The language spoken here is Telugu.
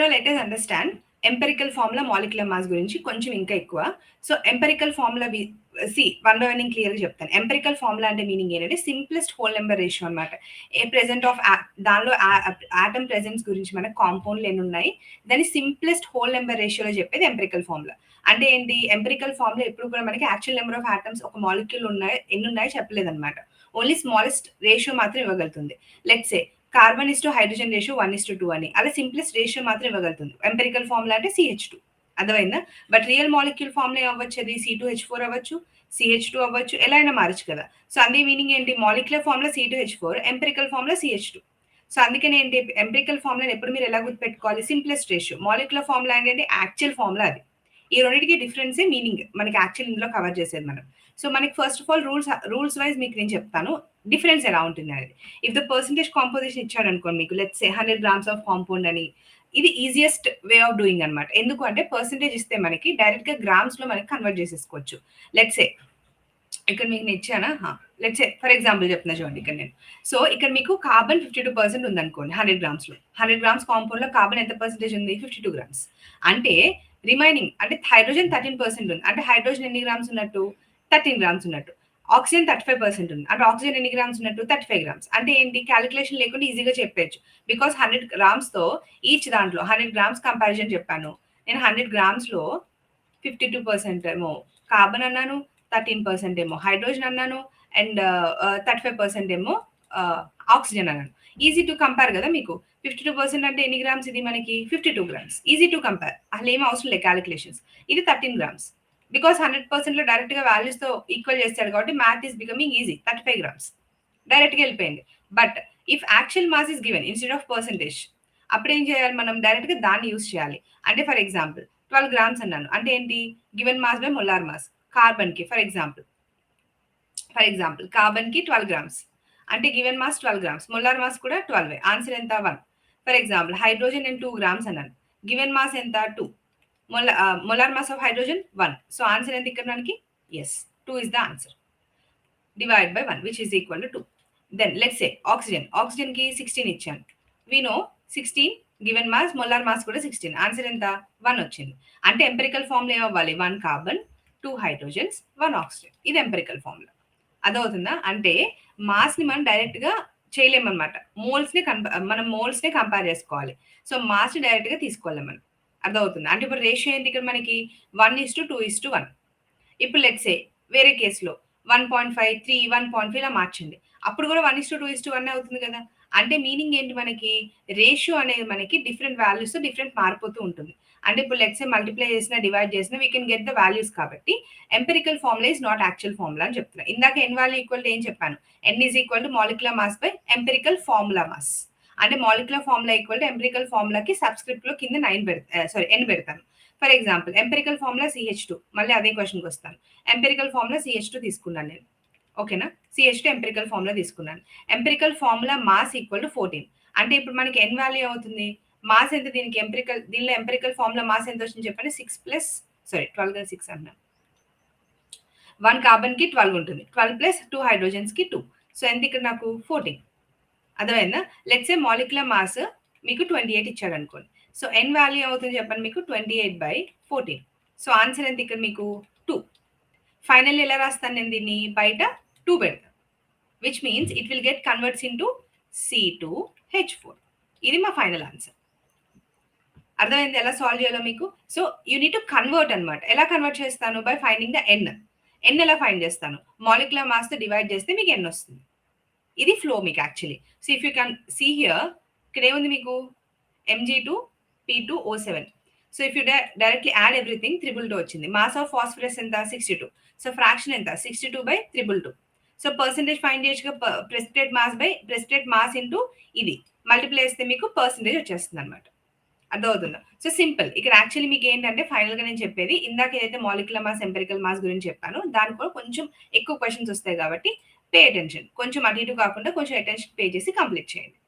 Now let us understand empirical formula, molecular mass గురించి కొంచెం ఇంకా ఎక్కువ. So empirical formula one by one నేను క్లియర్‌గా చెప్తాను. ఎంపెరికల్ ఫార్ములా అంటే మీనింగ్ ఏంటంటే సింప్లెస్ట్ హోల్ నెంబర్ రేషియో అనమాట. ప్రెజెంట్ ఆఫ్ దానిలో ఆటమ్ ప్రెజెన్స్ గురించి మనకు కాంపౌండ్‌లు ఎన్నున్నాయి, దాన్ని సింప్లెస్ట్ హోల్ నెంబర్ రేషియోలో చెప్పేది ఎంపెరికల్ ఫార్ములా. అంటే ఏంటి? ఎంపెరికల్ ఫార్ములా ఎప్పుడు కూడా మనకి యాక్చువల్ నెంబర్ ఆఫ్ ఆటమ్స్ ఒక మాలిక్యూల్ ఎన్నున్నాయో చెప్పలేదనమాట. ఓన్లీ స్మాలెస్ట్ రేషియో మాత్రం ఇవ్వగలుగుతుంది. Let's say carbon is to hydrogen ratio 1:2 అని, అలా సింప్లెస్ట్ రేషియో మాత్రం ఇవ్వగలుగుతుంది. ఎంపెరికల్ ఫార్ములా అంటే CH2. అర్థమైందా? బట్ రియల్ మాలిక్యూల్ ఫార్ములా ఏమవ్వచ్చు? అది C2H4 అవ్వచ్చు, CH2 అవ్వచ్చు, ఎలా అయినా మారచ్చు కదా. సో అందే మీనింగ్ ఏంటి? Molecular formula C2H4, empirical formula CH2. So అందుకని ఏంటి? ఎంపెరికల్ ఫార్ములాని ఎప్పుడు మీరు ఎలా గుర్తుపెట్టుకోవాలి? Simplest ratio. మాలిక్యులర్ ఫార్ములా ఏంటంటే యాక్చువల్ ఫార్ములా అది. ఈ రెండింటికి డిఫరెన్సే మీనింగ్ మనకి యాక్చువల్ ఇందులో కవర్ చేసేది మనం. సో మనకి first of all rules wise మీకు నేను చెప్తాను డిఫరెన్స్ ఎలా ఉంటుంది అనేది. ఇఫ్ ద పర్సంటేజ్ కాంపోజిషన్ ఇచ్చాడు అనుకోండి మీకు, let's say 100 grams of compound అని, ఇది ఈజియెస్ట్ వే ఆఫ్ డూయింగ్ అనమాట. ఎందుకు అంటే పర్సంటేజ్ ఇస్తే మనకి డైరెక్ట్ గా గ్రామ్స్ లో మనకి కన్వర్ట్ చేసేసుకోవచ్చు. లెట్స్ సే ఇక్కడ మీకు నేను ఇచ్చానా, లెట్స్ సే ఫర్ ఎగ్జాంపుల్ చెప్తున్నా చూడండి ఇక్కడ నేను. సో ఇక్కడ మీకు కార్బన్ 52% ఉంది అనుకోండి 100 grams లో. 100 grams కాంపౌండ్ లో కార్బన్ ఎంత పర్సెంటేజ్ ఉంది? 52 grams. అంటే రిమైనింగ్ అంటే హైడ్రోజన్ 13% ఉంది. అంటే హైడ్రోజన్ ఎన్ని గ్రామ్స్ ఉన్నట్టు? 13 grams ఉన్నట్టు. ఆక్సిజన్ 35% ఉంది. అంటే ఆక్సిజన్ ఎన్ని గ్రామ్స్ ఉన్నట్టు? 35 grams. అంటే ఏంటి? క్యాలిక్యులేషన్ లేకుండా ఈజీగా చెప్పేయచ్చు. బికాస్ 100 grams తో ఈచ్ దాంట్లో 100 grams కంపారిజన్ చెప్పాను. నేను 100 grams లో 52% ఏమో కార్బన్ అన్నాను, 13% ఏమో హైడ్రోజన్ అన్నాను, అండ్ 35% ఏమో ఆక్సిజన్ అన్నాను. ఈజీ టు కంపేర్ కదా మీకు. 52% అంటే ఎన్ని గ్రామ్స్? ఇది మనకి 52 grams. Easy to compare. అసలు ఏం అవసరం లేదు క్యాలిక్యులేషన్స్. ఇది 13 grams. బికాస్ 100% లో డైరెక్ట్ గా వాల్యూస్ తో ఈక్వల్ చేస్తాడు కాబట్టి math is becoming easy. 35 grams direct గా వెళ్ళిపోయింది. But if actual mass is given instead of percentage, అప్పుడు ఏం చేయాలి మనం? డైరెక్ట్ గా దాన్ని యూస్ చేయాలి. అంటే ఫర్ ఎగ్జాంపుల్ 12 grams అన్నాను అంటే ఏంటి? Given mass by molar mass. Carbon కి ఫర్ ఎగ్జాంపుల్ కార్బన్ కి 12 grams అంటే given mass 12 grams, molar mass కూడా 12. ఆన్సర్ ఎంత? 1. ఫర్ ఎగ్జాంపుల్ హైడ్రోజన్ నేను 2 grams అన్నాను, గివెన్ మాస్ ఎంత? 2. Molar mass of hydrogen 1. So answer ఎంత ఇక్కడ మనకి? Yes, 2 is the answer. Divide by 1 which is equal to 2. Then let's say oxygen కి 16 ఇచ్చాను. We know 16 given mass, molar mass కూడా 16. ఆన్సర్ ఎంత? 1 వచ్చింది. అంటే ఎంపెరికల్ ఫార్ములా ఏమవ్వాలి? 1 కార్బన్, 2 హైడ్రోజన్స్, 1 ఆక్సిజన్. ఇది ఎంపెరికల్ ఫార్ములా. అదవుతుందా? అంటే మాస్ ని మనం డైరెక్ట్ గా చేయలేమన్నమాట. మనం మోల్స్ నే కంపేర్ చేసుకోవాలి. సో మాస్ ని డైరెక్ట్ గా తీసుకోవాలి మనం. అర్థమవుతుంది. అంటే ఇప్పుడు రేషియో ఏంటి ఇక్కడ మనకి? 1:2:1. ఇప్పుడు లెట్స్ సే వేరే కేసులో 1.5, 3, 1.5 ఇలా మార్చండి. అప్పుడు కూడా 1:2:1 అవుతుంది కదా. అంటే మీనింగ్ ఏంటి మనకి? రేషియో అనేది మనకి డిఫరెంట్ వాల్యూస్ డిఫరెంట్ మారిపోతూ ఉంటుంది. అంటే ఇప్పుడు లెట్స్ సే మల్టిప్లై చేసినా డివైడ్ చేసినా we can get the values. కాబట్టి empirical formula is not actual formula అని చెప్తున్నా. ఇందాక ఎన్ వాల్యూ ఈక్వల్ టు ఏం చెప్పాను? N is equal to molecular mass by empirical formula mass. అంటే molecular formula equal to empirical ఫార్ములాకి సబ్స్క్రిప్ట్ లో కింద ఎన్ పెడతాను. For example empirical formula CH2. మళ్ళీ అదే క్వశ్చన్కి వస్తాను. ఎంపెరికల్ ఫార్ములా CH2 తీసుకున్నాను నేను. ఓకేనా? CH2 ఎంపెరికల్ ఫార్ములా తీసుకున్నాను. Empirical formula mass equal to 14. అంటే ఇప్పుడు మనకి ఎన్ వాల్యూ అవుతుంది? మాస్ ఎంత దీనికి? దీనిలో ఎంపెరికల్ ఫార్ములా మాస్ ఎంత వచ్చింది చెప్పండి? 12 6 అన్నాను. 1 కార్బన్ కి 12 ఉంటుంది. 12 ప్లస్ 2 హైడ్రోజన్స్ కి 2. సో ఎంత ఇక్కడ నాకు? 14. అర్థమైందా? లెట్స్ సే మాలిక్యులర్ మాస్ మీకు 28 ఇచ్చాడు అనుకోండి. సో ఎన్ వాల్యూ అవుతుంది చెప్పండి మీకు? 28/14. సో ఆన్సర్ ఎంత ఇక్కడ మీకు? 2. ఫైనల్ ఎలా రాస్తాను నేను దీన్ని? బయట 2 పెడతాను. Which means it will get converts into C2H4. ఇది మా ఫైనల్ ఆన్సర్. అర్థమైంది ఎలా సాల్వ్ చేయాలో మీకు? So you need to convert అనమాట. ఎలా కన్వర్ట్ చేస్తాను? బై ఫైండింగ్ ద ఎన్. ఎన్ ఎలా ఫైండ్ చేస్తాను? మాలిక్యులర్ మాస్ తో డివైడ్ చేస్తే మీకు ఎన్ వస్తుంది. ఇది ఫ్లో మీకు actually. So if you can see here, ఇక్కడ ఏముంది మీకు? Mg2P2O7. So if you directly add everything 222 వచ్చింది. మాస్ ఆఫ్ ఫాస్ఫరస్ ఎంత? 62. సో ఫ్రాక్షన్ ఎంత? 62/222. సో పర్సెంటేజ్ ఫైండ్ చేయొచ్చుగా. ప్రెసిపిటేట్ మాస్ ఇంటూ ఇది మల్టిప్లై చేస్తే మీకు పర్సెంటేజ్ వచ్చేస్తుంది అనమాట. అర్థమవుతుందా? So simple. ఇక్కడ యాక్చువల్లీ మీకు ఏంటంటే ఫైనల్ గా నేను చెప్పేది ఇందాక ఏదైతే మాలిక్యులర్ మాస్, ఎంపెరికల్ మాస్ గురించి చెప్పాను, దానికి కూడా కొంచెం ఎక్కువ క్వశ్చన్స్ వస్తాయి కాబట్టి పే అటెన్షన్. కొంచెం అటు ఇటు కాకుండా కొంచెం అటెన్షన్ పే చేసి కంప్లీట్ చేయండి.